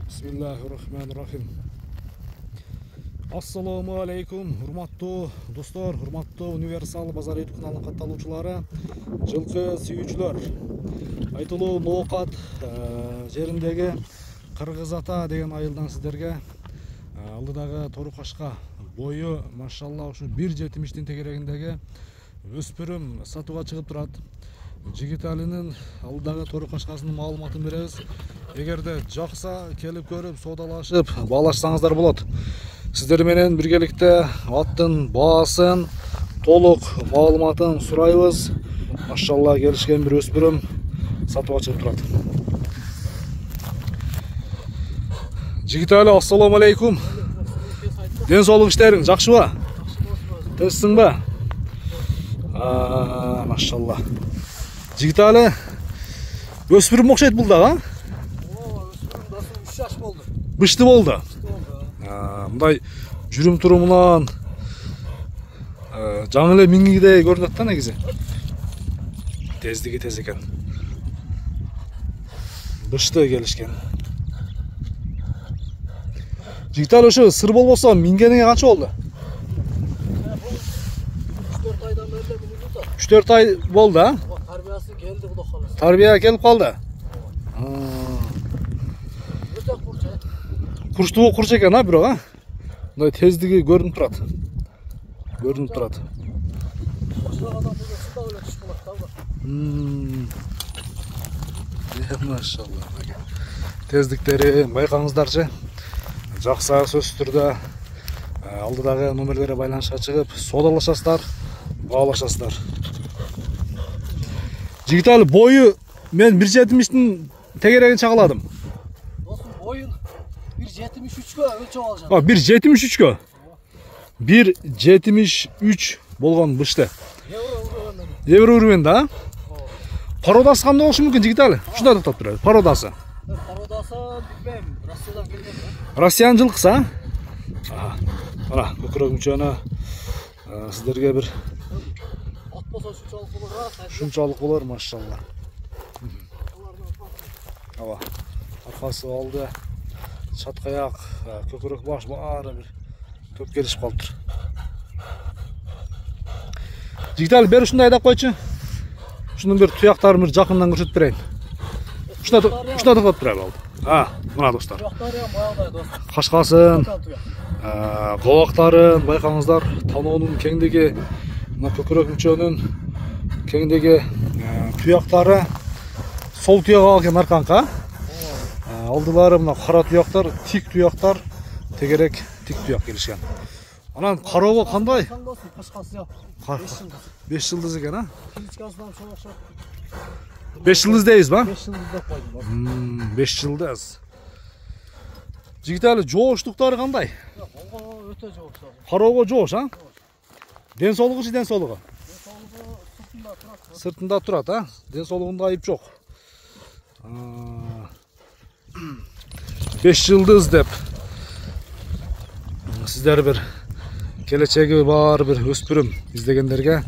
Bismillahirrahmanirrahim. Assalamu alaikum, hurmattуу достор, hurmattуу Универсал базар YouTube каналынын катталуучулары, жылкы сүйүүчүлөр. Айтылуу Ноокат жериндеги Кыргыз Ата деген айылдан сиздерге алдыдагы Торукашка бою машалла ушу 1.70 тегерегиндеги өспүрүм сатууга чыгып турат. Жигиталинин алдыдагы Торукашкасынын маалыматын беребиз. Эгерде жакса келип көрүп, соодалашып, баалашсаңыздар болот. Сиздер менен биргеликте аттын баасын, толук маалыматын сурайбыз. Машалла келишкен бир өспүрүм сатууга чыгып турат. Жигитали, ассаламу алейкум. Ден соолук иштериң жакшыбы? Тынчсыңбы? Машалла. Жигитали, өспүрүм окшойт бул да, а? Бышты болду. Мындай жүрүм турумунан жаңы эле мингидей көрүнөт да негизи. Тездиги тез экен. Бышты келишкен. Жигитали, ошо сыр болбосо мингениңе канча болду? 3-4 айдан бери минип да. 3-4 ай болду, а? Тарбиясы келди, Кудо каласа. Тарбия келип калды. Өтө курч. Курчтуу курч экен, а, бирок, а? Мындай тездиги көрүнүп турат. Көрүнүп турат. Машалла. Тездиктери байкаңыздарчы. Жакса сөзсүз түрдө алдыдагы номерлерге байланышка чыгып, соодалашасыздар, баалашасыздар. Жигитали, бою мен 1.70-тин тегерегин чагыладым. Досум, боюн 1.73-кө өлчөп алышат. 1.73-кө. 1.73 болгон бышты. Евро урмен да? Пародасы кандай болушу мүмкүн, Жигитали? Ушундай токтоп турат. Пародасы. Пародасы билбейм, Россиядан келген да. Россиянын жылкысы, а? Мына көкүрөк мүчөнү сиздерге бир Ат болсо шунчалык болор. шунчалык болор, машалла. Ава, аркасы алды, чаткаяк, көкүрөк баш баары бир көп келишип калыптыр. Жигитали, бери ушундай айдап койчу. Ушунун бир туяктарын бир жакындан көрсөтүп берейин. Ушундай токтоп турайлы болду. Мына достор. Туяктары баягыдай достор. Кашкасын, колактарын байкаңыздар, таноонун кеңдиги, мына көкүрөк мүчөнүн кеңдиги, туяктары сол туяга экен арканка. Алдылары мына кара туяктар, тик туяктар, тегерек тик туяк келишкен. Анан кароого кандай? Кашкасы 5 жылдыз экен, а? Киличкасынан шоокшот. 5 жылдыз дейбиз ба? 5 жылдыз деп койдум. 5 жылдыз. Жигитали, жооштуктары кандай? Ого, өтө жоош. Кароого жоош, а? Ден соолугу-чы, ден соолугу? Сыртында турат. Сыртында турат, а? Ден соолугунда айып жок. 5 жылдыз деп сиздер бир келечеги бар бир өспүрүм издегендерге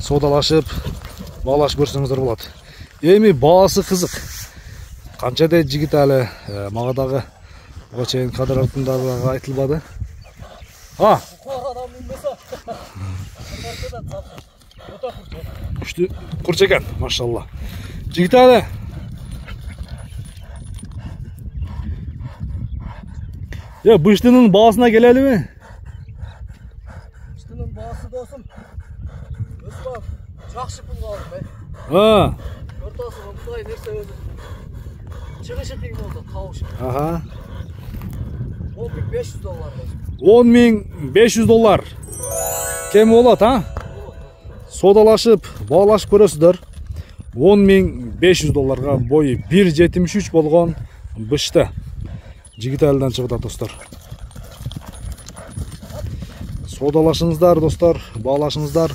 соодалашып, баалашып көрсөңүздөр болот. Эми баасы кызык. Канча дейт Жигитали? Мага дагы буга чейин кадр артында айтылбады. Кор адам билбесе. Күчтүү курч экен, машалла. Жигитали, быштынын баасына келелиби? Быштынын баасы досум. Өспөп, жакшы пулга алдым, Ортасы мындай нерсе өзү. Чыгышы кыйын болду, табышы. $10.500. $10.500. Кем болот, а? Соодалашып, баалашып көрөсүздөр. $10.500 бою 1.73 болгон бышты. Жигиталидан чыгып достор. Соодалашыңыздар достор, баалашыңыздар.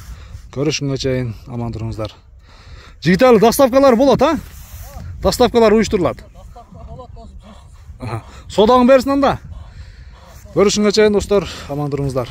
Көрүшкөнгө чейин аман туруңуздар. Жигитали, доставкалар болот, а? Доставкалар уюштурулат. Доставка болот досум. Соодаңы берсин анда. Көрүшкөнгө чейин достор, аман туруңуздар.